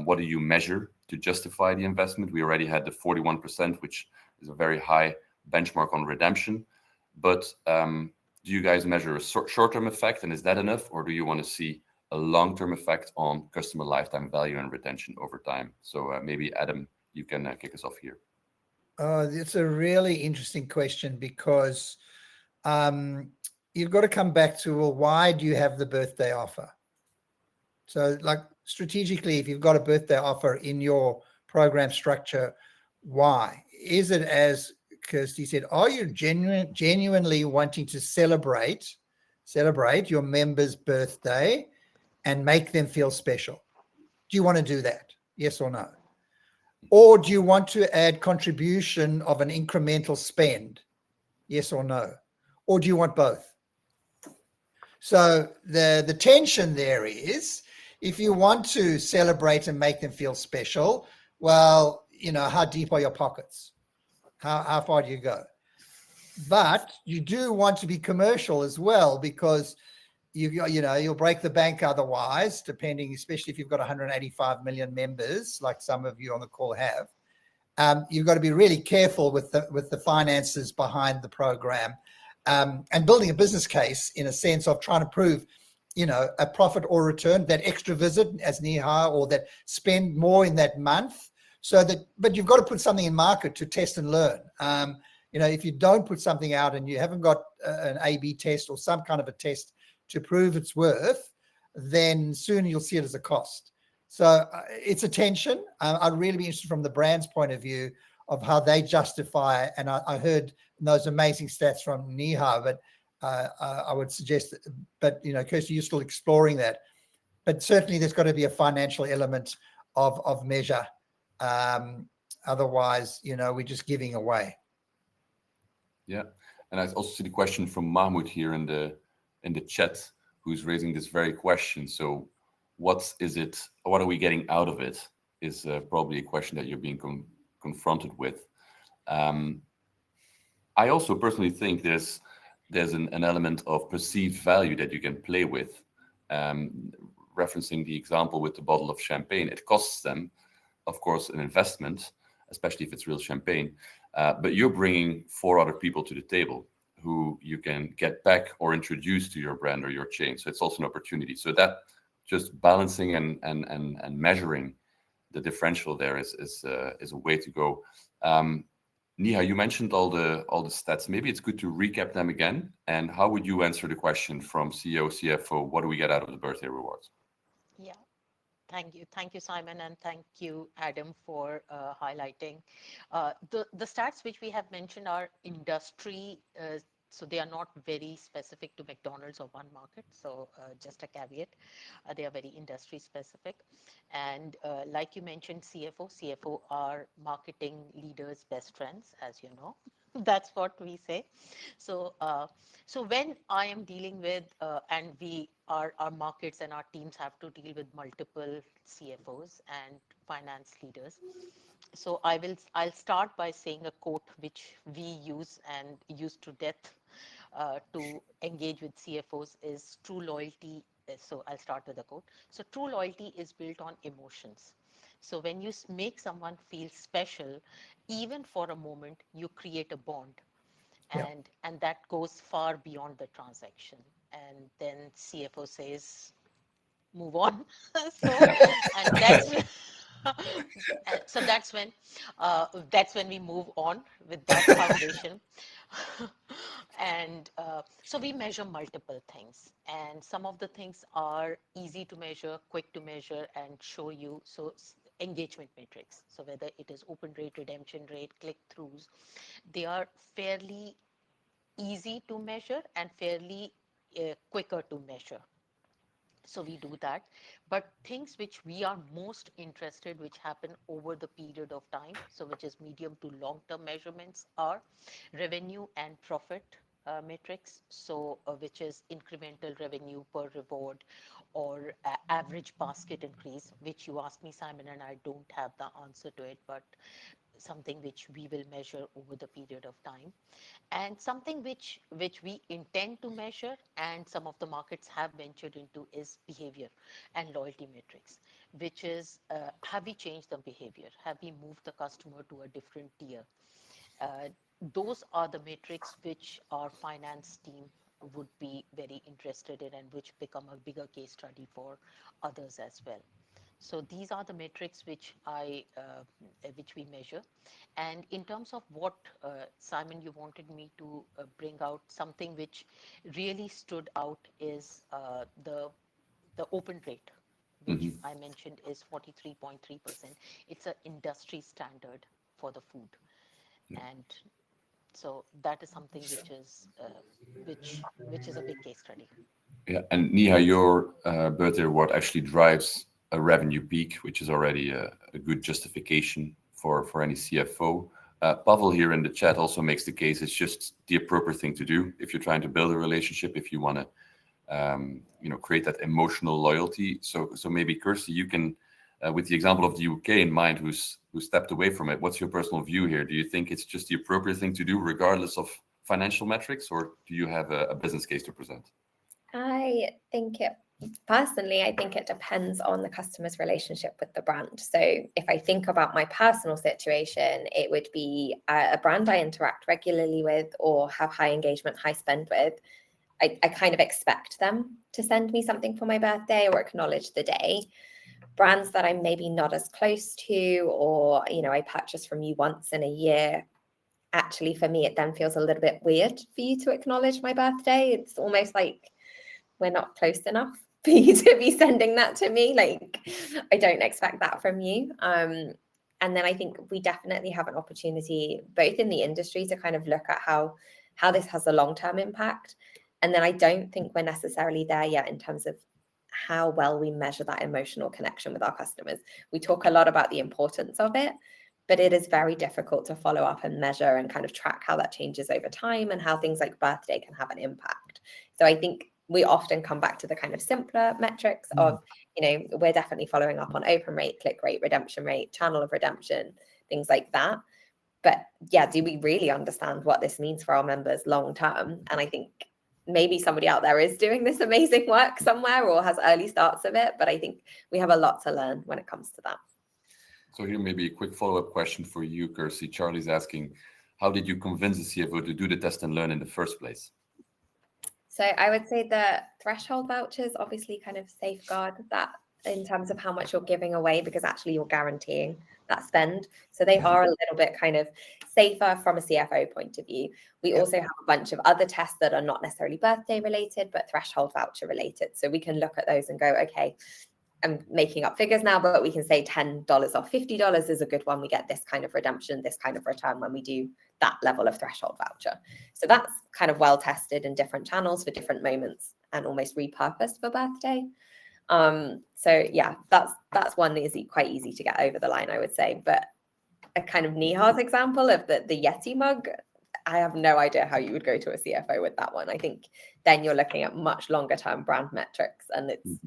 what do you measure to justify the investment? We already had the 41%, which is a very high benchmark on redemption. But do you guys measure a short-term effect, and is that enough, or do you want to see a long-term effect on customer lifetime value and retention over time? So maybe Adam, you can kick us off here. It's a really interesting question because um, you've got to come back to, well, why do you have the birthday offer? So, like strategically, if you've got a birthday offer in your program structure, why? Is it, as Kirsty said, are you genuinely wanting to celebrate your member's birthday and make them feel special? Do you want to do that? Yes or no? Or do you want to add contribution of an incremental spend? Yes or no? Or do you want both? So the tension there is, if you want to celebrate and make them feel special, well, how deep are your pockets? How far do you go? But you do want to be commercial as well, because you'll break the bank otherwise, depending, especially if you've got 185 million members, like some of you on the call have. You've got to be really careful with the finances behind the program, and building a business case in a sense of trying to prove, a profit or return, that extra visit as Neha, or that spend more in that month. But you've got to put something in market to test and learn. If you don't put something out and you haven't got an A/B test or some kind of a test to prove its worth, then soon you'll see it as a cost. So it's a tension. I'd really be interested from the brand's point of view of how they justify. And I heard those amazing stats from Neha, but I would suggest, but Kirsty, you're still exploring that. But certainly there's got to be a financial element of measure. Otherwise, we're just giving away. Yeah, and I also see the question from Mahmoud here in the chat, who's raising this very question. So, what is it? What are we getting out of it? Is probably a question that you're being confronted with. I also personally think there's an element of perceived value that you can play with. Referencing the example with the bottle of champagne, it costs them, of course, an investment, especially if it's real champagne. But you're bringing 4 other people to the table who you can get back or introduce to your brand or your chain. So it's also an opportunity. So that just balancing and measuring the differential there is a way to go. Neha, you mentioned all the stats. Maybe it's good to recap them again. And how would you answer the question from CEO, CFO? What do we get out of the birthday rewards? Yeah. Thank you, Simon, and thank you, Adam, for highlighting. The stats which we have mentioned are industry, so they are not very specific to McDonald's or one market. So just a caveat, they are very industry specific. And like you mentioned, CFO are marketing leaders' best friends, as you know. That's what we say. So, so when I am dealing with, and our markets and our teams have to deal with multiple CFOs and finance leaders. So I'll start by saying a quote which we use and use to death to engage with CFOs is true loyalty. So I'll start with a quote. So true loyalty is built on emotions. So when you make someone feel special, even for a moment, you create a bond, Yeah. and that goes far beyond the transaction. And then CFO says, move on. So, and that's so that's when we move on with that foundation. And so we measure multiple things, and some of the things are easy to measure, quick to measure, and show you. So engagement metrics, so whether it is open rate, redemption rate, click throughs, they are fairly easy to measure and fairly quicker to measure. So we do that. But things which we are most interested, which happen over the period of time, so which is medium to long term measurements, are revenue and profit metrics. So which is incremental revenue per reward, or average basket increase, which you asked me, Simon, and I don't have the answer to it, but something which we will measure over the period of time. And something which we intend to measure, and some of the markets have ventured into, is behavior and loyalty metrics, which is, have we changed the behavior, have we moved the customer to a different tier. uh, those are the metrics which our finance team would be very interested in, and which become a bigger case study for others as well. So these are the metrics which we measure. And in terms of what, Simon, you wanted me to bring out, something which really stood out is the open rate, which Mhm. I mentioned is 43.3%. It's an industry standard for the food. And so that is something which is a big case study. Yeah, and Niha, your birthday reward actually drives a revenue peak, which is already a good justification for any CFO. Pavel here in the chat also makes the case it's just the appropriate thing to do if you're trying to build a relationship, if you want to create that emotional loyalty. So maybe Kirsty, you can, with the example of the UK in mind, who stepped away from it. What's your personal view here? Do you think it's just the appropriate thing to do, regardless of financial metrics, or do you have a business case to present? I think I think it depends on the customer's relationship with the brand. So if I think about my personal situation, it would be a brand I interact regularly with or have high engagement, high spend with. I kind of expect them to send me something for my birthday or acknowledge the day. Brands that I'm maybe not as close to, or, I purchase from you once in a year, actually for me, it then feels a little bit weird for you to acknowledge my birthday. It's almost like we're not close enough for you to be sending that to me. Like, I don't expect that from you. And then I think we definitely have an opportunity, both in the industry, to kind of look at how this has a long-term impact. And then I don't think we're necessarily there yet in terms of how well we measure that emotional connection with our customers. We talk a lot about the importance of it, but it is very difficult to follow up and measure and kind of track how that changes over time and how things like birthday can have an impact. So I think we often come back to the kind of simpler metrics of, we're definitely following up on open rate, click rate, redemption rate, channel of redemption, things like that. But yeah, do we really understand what this means for our members long term? And I think maybe somebody out there is doing this amazing work somewhere or has early starts of it, but I think we have a lot to learn when it comes to that. So here maybe a quick follow-up question for you, Kirsty. Charlie's asking, how did you convince the CFO to do the test and learn in the first place? So I would say the threshold vouchers obviously kind of safeguard that in terms of how much you're giving away, because actually you're guaranteeing that spend. So they are a little bit kind of safer from a CFO point of view. We also have a bunch of other tests that are not necessarily birthday related, but threshold voucher related. So we can look at those and go, okay, I'm making up figures now, but we can say $10 or $50 is a good one. We get this kind of redemption, this kind of return when we do that level of threshold voucher. So that's kind of well tested in different channels for different moments and almost repurposed for birthday. So yeah, that's one that is quite easy to get over the line, I would say. But a kind of Niha's example of the Yeti mug, I have no idea how you would go to a CFO with that one. I think then you're looking at much longer term brand metrics, and it's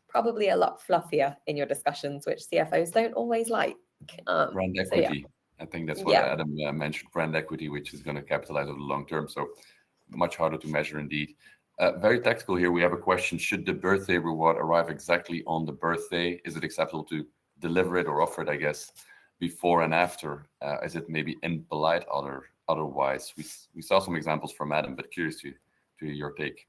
probably a lot fluffier in your discussions, which CFOs don't always like. Brand equity. So yeah. I think that's what Adam mentioned, brand equity, which is going to capitalize over the long term. So much harder to measure indeed. Very tactical here. We have a question. Should the birthday reward arrive exactly on the birthday? Is it acceptable to deliver it or offer it, I guess, before and after? Is it maybe impolite otherwise? We saw some examples from Adam, but curious to hear your take.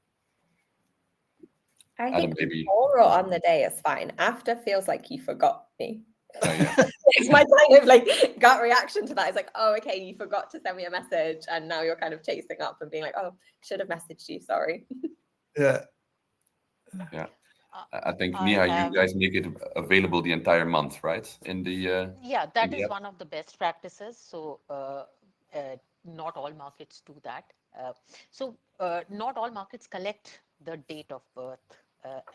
I think before or on the day is fine. After feels like you forgot me. Oh, yeah. It's my kind of like gut reaction to that. It's like, oh, okay, you forgot to send me a message, and now you're kind of chasing up and being like, oh, should have messaged you. Sorry. Yeah. I think Niha, you guys make it available the entire month, right? That is one of the best practices. So not all markets do that. So not all markets collect the date of birth.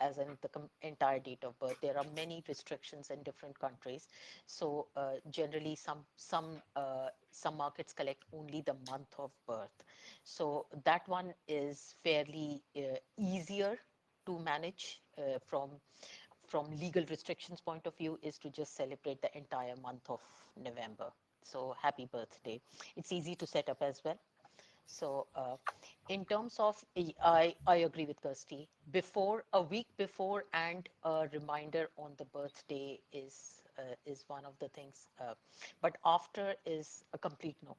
As in the entire date of birth. There are many restrictions in different countries. So generally some markets collect only the month of birth. So that one is fairly easier to manage from legal restrictions point of view, is to just celebrate the entire month of November. So happy birthday. It's easy to set up as well. So in terms of, I agree with Kirsty. A week before and a reminder on the birthday is one of the things. But after is a complete no.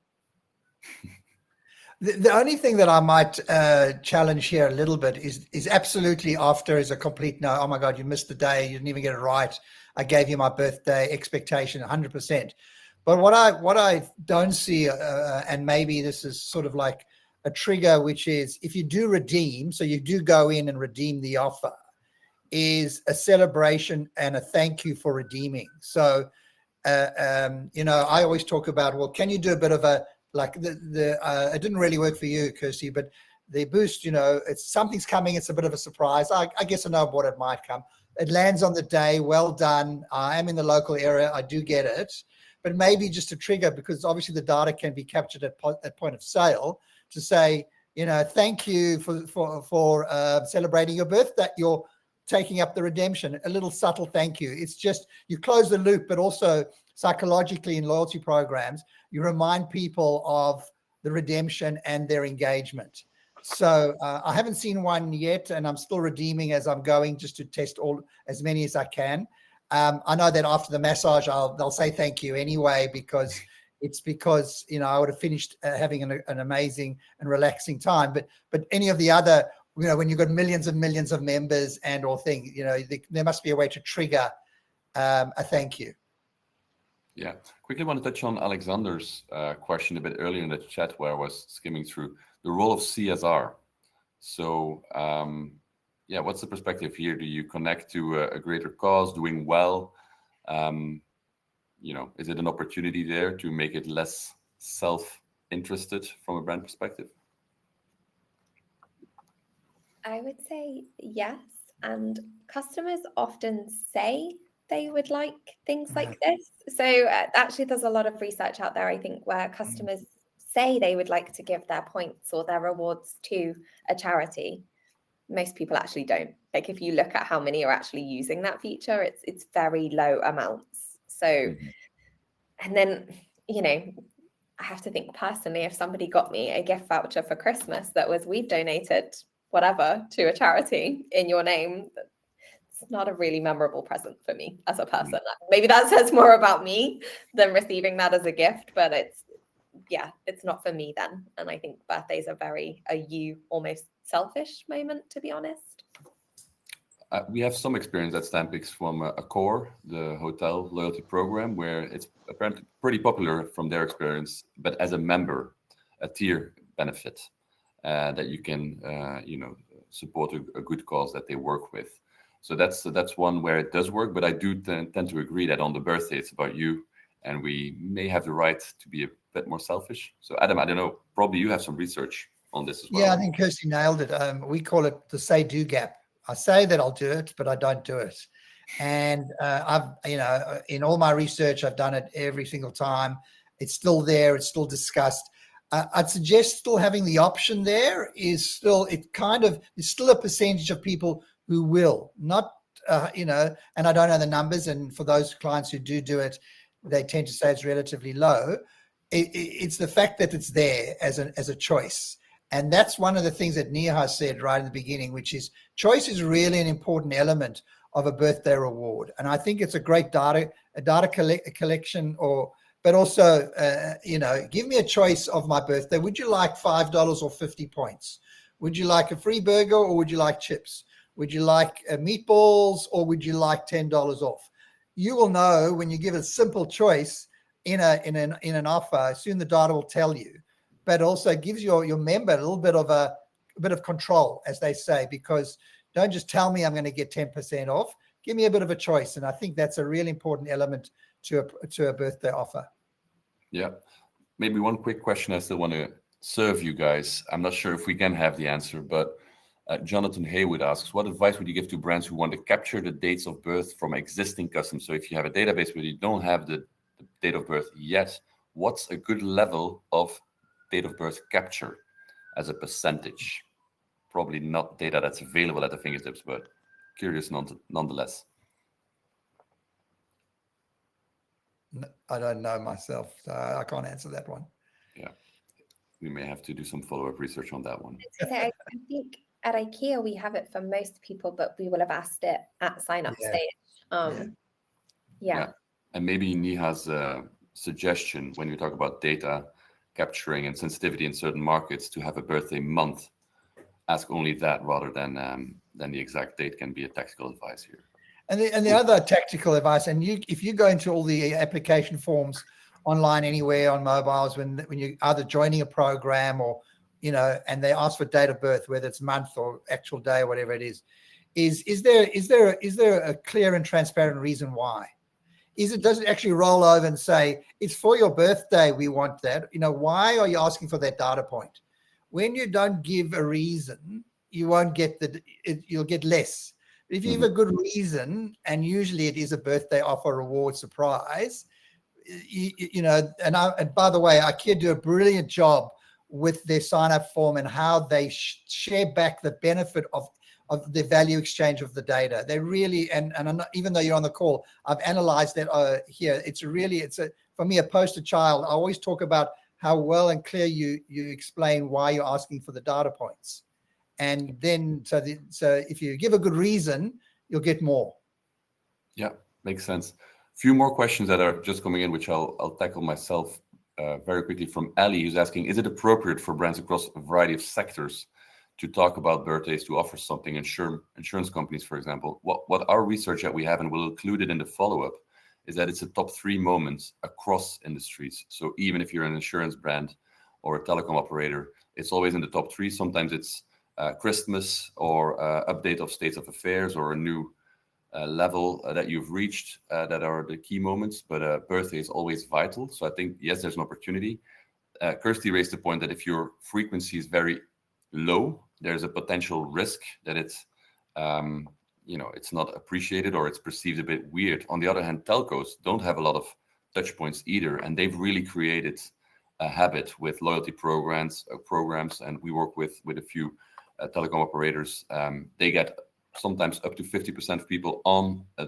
The only thing that I might challenge here a little bit is absolutely after is a complete no. Oh my God, you missed the day. You didn't even get it right. I gave you my birthday expectation 100%. But what I don't see, and maybe this is sort of like a trigger, which is if you do redeem, so you do go in and redeem the offer, is a celebration and a thank you for redeeming. So, I always talk about, well, can you do a bit of a, like it didn't really work for you, Kirsty, but the boost, it's something's coming. It's a bit of a surprise. I guess I know what it might come. It lands on the day. Well done. I am in the local area. I do get it, but maybe just a trigger, because obviously the data can be captured at point of sale to say, thank you for celebrating your birthday. You're taking up the redemption, a little subtle thank you. It's just, you close the loop, but also psychologically in loyalty programs, you remind people of the redemption and their engagement. So I haven't seen one yet, and I'm still redeeming as I'm going, just to test as many as I can. I know that after the massage, they'll say thank you anyway, because I would have finished having an amazing and relaxing time. But any of the other, when you've got millions and millions of members and or things, there must be a way to trigger a thank you. Yeah, quickly want to touch on Alexander's question a bit earlier in the chat, where I was skimming through the role of CSR. So, what's the perspective here? Do you connect to a greater cause, doing well? Is it an opportunity there to make it less self-interested from a brand perspective? I would say yes. And customers often say they would like things like this. So actually, there's a lot of research out there, I think, where customers say they would like to give their points or their rewards to a charity. Most people actually don't. Like, if you look at how many are actually using that feature, it's very low amounts. So, and then, I have to think personally, if somebody got me a gift voucher for Christmas that was, we've donated whatever to a charity in your name, it's not a really memorable present for me as a person. Maybe that says more about me than receiving that as a gift, but it's not for me then. And I think birthdays are almost selfish moment, to be honest. We have some experience at Stampix from Accor, the hotel loyalty program, where it's apparently pretty popular from their experience, but as a member, a tier benefit that you can, support a good cause that they work with. So that's one where it does work, but I do tend to agree that on the birthday, it's about you, and we may have the right to be a bit more selfish. So Adam, I don't know, probably you have some research on this as well. Yeah, I think Kirsty nailed it. We call it the say-do gap. I say that I'll do it, but I don't do it. And I've, in all my research, I've done it every single time. It's still there. It's still discussed. I'd suggest still having the option there is still, it's still a percentage of people who will not, and I don't know the numbers. And for those clients who do it, they tend to say it's relatively low. It's the fact that it's there as a choice. And that's one of the things that Neha said right in the beginning, which is choice is really an important element of a birthday reward. And I think it's a great data collection, but also, give me a choice of my birthday. Would you like $5 or 50 points? Would you like a free burger or would you like chips? Would you like meatballs or would you like $10 off? You will know when you give a simple choice in an offer. Soon the data will tell you. But also gives your member a little bit of control, as they say, because don't just tell me I'm going to get 10% off. Give me a bit of a choice. And I think that's a really important element to a birthday offer. Yeah. Maybe one quick question I still want to serve you guys. I'm not sure if we can have the answer, but Jonathan Haywood asks, what advice would you give to brands who want to capture the dates of birth from existing customers? So if you have a database where you don't have the date of birth yet, what's a good level of date of birth capture as a percentage? Probably not data that's available at the fingertips, but curious nonetheless. I don't know myself, so I can't answer that one. Yeah, we may have to do some follow-up research on that one. I think at IKEA we have it for most people, but we will have asked it at sign-up stage. Yeah. And maybe Neha's suggestion when you talk about data capturing and sensitivity in certain markets to have a birthday month. Ask only that rather than the exact date can be a tactical advice here. And the other tactical advice, and if you go into all the application forms online anywhere on mobiles, when you're either joining a program or, and they ask for date of birth, whether it's month or actual day or whatever it is there a clear and transparent reason why? Does it actually roll over and say, it's for your birthday, we want that? Why are you asking for that data point? When you don't give a reason, you won't get you'll get less. If you have a good reason, and usually it is a birthday offer, reward, surprise, and by the way, IKEA do a brilliant job with their sign-up form and how they share back the benefit of the value exchange of the data. They really, and I'm not, even though you're on the call, I've analyzed that here. For me, a poster child. I always talk about how well and clear you explain why you're asking for the data points. And then, so if you give a good reason, you'll get more. Yeah, makes sense. Few more questions that are just coming in, which I'll tackle myself very quickly from Ali, who's asking, is it appropriate for brands across a variety of sectors to talk about birthdays, to offer something? Insurance companies, for example, what our research that we have, and we'll include it in the follow-up, is that it's a top 3 moments across industries. So even if you're an insurance brand or a telecom operator, it's always in the top 3. Sometimes it's Christmas or update of states of affairs or a new level that you've reached that are the key moments. But birthday is always vital. So I think, yes, there's an opportunity. Kirsty raised the point that if your frequency is very low, there's a potential risk that it's not appreciated or it's perceived a bit weird. On the other hand, telcos don't have a lot of touch points either, and they've really created a habit with loyalty programs, and we work with a few telecom operators. They get sometimes up to 50% of people on a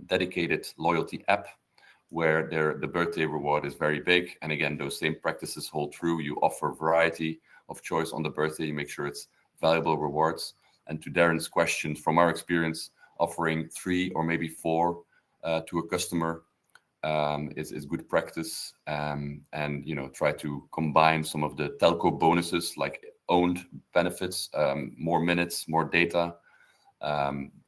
dedicated loyalty app where the birthday reward is very big. And again, those same practices hold true. You offer variety of choice on the birthday, you make sure it's valuable rewards. And to Darren's question, from our experience, offering 3 or maybe 4 to a customer is good practice. And try to combine some of the telco bonuses like owned benefits, more minutes, more data,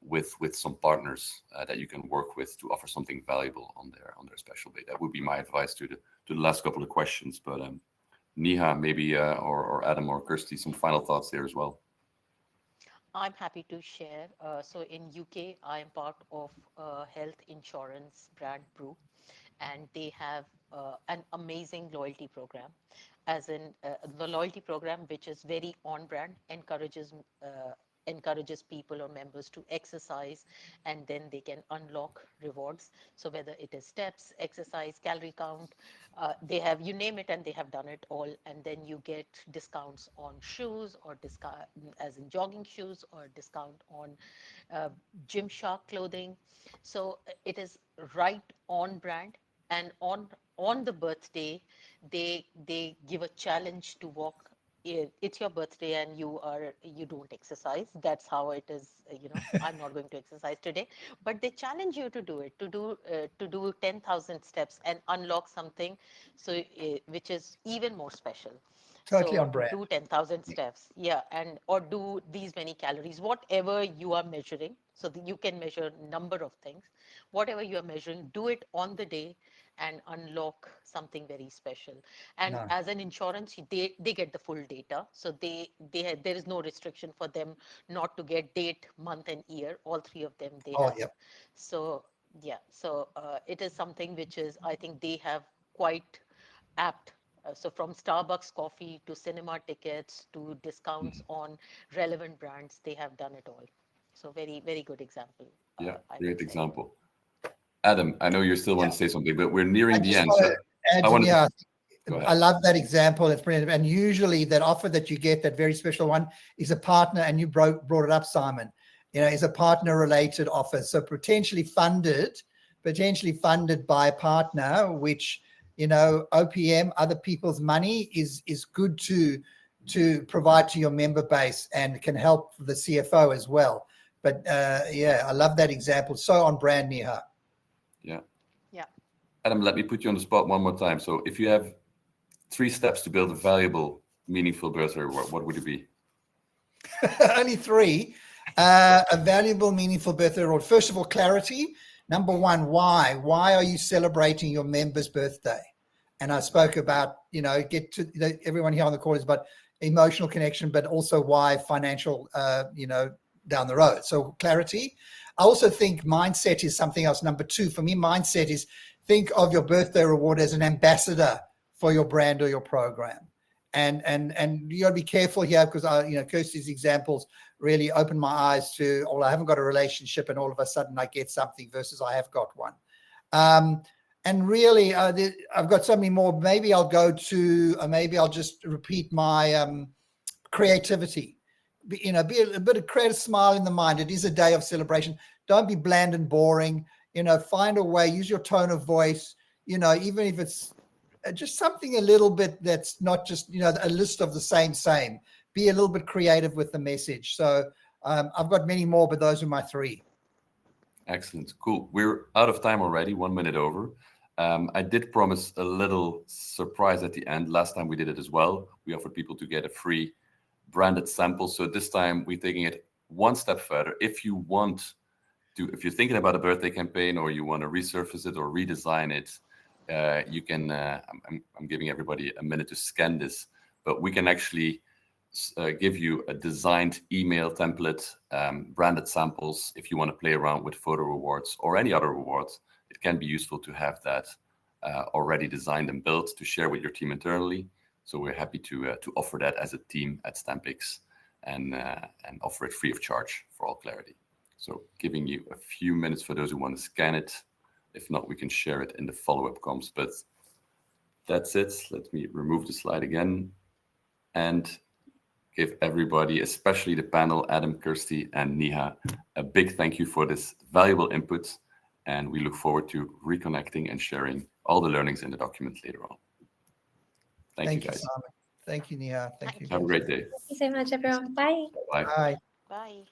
with some partners that you can work with to offer something valuable on their special day. That would be my advice to the last couple of questions. But Neha, maybe, or Adam or Kirsty, some final thoughts there as well. I'm happy to share. So in UK, I am part of a health insurance brand, Brew, and they have an amazing loyalty program. As in the loyalty program, which is very on brand, encourages people or members to exercise, and then they can unlock rewards. So whether it is steps, exercise, calorie count, they have, you name it, and they have done it all. And then you get discounts on shoes, or discount as in jogging shoes, or discount on Gymshark clothing. So it is right on brand. And on the birthday, they give a challenge to walk. It's your birthday and you don't exercise. That's how it is. I'm not going to exercise today, but they challenge you to do it, to do 10,000 steps and unlock something, so which is even more special. Totally So on brand. do 10,000 steps, yeah, and or do these many calories, whatever you are measuring. So that you can measure number of things, whatever you are measuring, do it on the day and unlock something very special. And No. as an insurance, they get the full data, so there is no restriction for them not to get date, month, and year. All 3 of them they have. Yep. So yeah, so it is something which is, I think they have quite apt. So from Starbucks coffee to cinema tickets to discounts on relevant brands, they have done it all. So very, very good example. Yeah, I great would say. example. Adam, I know you still want to say something, but we're nearing the end. I love that example. It's brilliant. And usually that offer that you get, that very special one, is a partner, and you brought it up, Simon, is a partner related offer. So potentially funded by a partner, which, OPM, other people's money, is good to provide to your member base, and can help the CFO as well. But I love that example. So on brand, Neha. Yeah. Adam, let me put you on the spot one more time. So if you have 3 steps to build a valuable, meaningful birthday reward, what would it be? Only 3. A valuable, meaningful birthday reward. First of all, clarity. Number 1, why? Why are you celebrating your member's birthday? And I spoke about, get to everyone here on the call is about emotional connection, but also why financial, down the road. So clarity. I also think mindset is something else. Number 2, for me, mindset is think of your birthday reward as an ambassador for your brand or your program. And you got to be careful here because Kirsty's examples really opened my eyes to, I haven't got a relationship and all of a sudden I get something versus I have got one. And really, I've got so many more. Maybe I'll maybe I'll just repeat my creativity. Be a bit of creative smile in the mind. It is a day of celebration. Don't be bland and boring. Find a way, use your tone of voice, even if it's just something a little bit that's not just, a list of the same. Be a little bit creative with the message. So I've got many more, but those are my 3. Excellent. Cool. We're out of time already, 1 minute over. I did promise a little surprise at the end. Last time we did it as well. We offered people to get a free branded sample. So this time we're taking it one step further. If you're thinking about a birthday campaign or you want to resurface it or redesign it, you can, I'm giving everybody a minute to scan this, but we can actually give you a designed email template, branded samples. If you want to play around with photo rewards or any other rewards, it can be useful to have that already designed and built to share with your team internally. So we're happy to offer that as a team at Stampix and offer it free of charge for all clarity. So giving you a few minutes for those who want to scan it. If not, we can share it in the follow-up comms. But that's it. Let me remove the slide again and give everybody, especially the panel, Adam, Kirsty, and Neha, a big thank you for this valuable input. And we look forward to reconnecting and sharing all the learnings in the document later on. Thank you, guys. Simon. Thank you, Neha. Thank you. Have a great day. Thank you so much, everyone. Bye. Bye. Bye. Bye.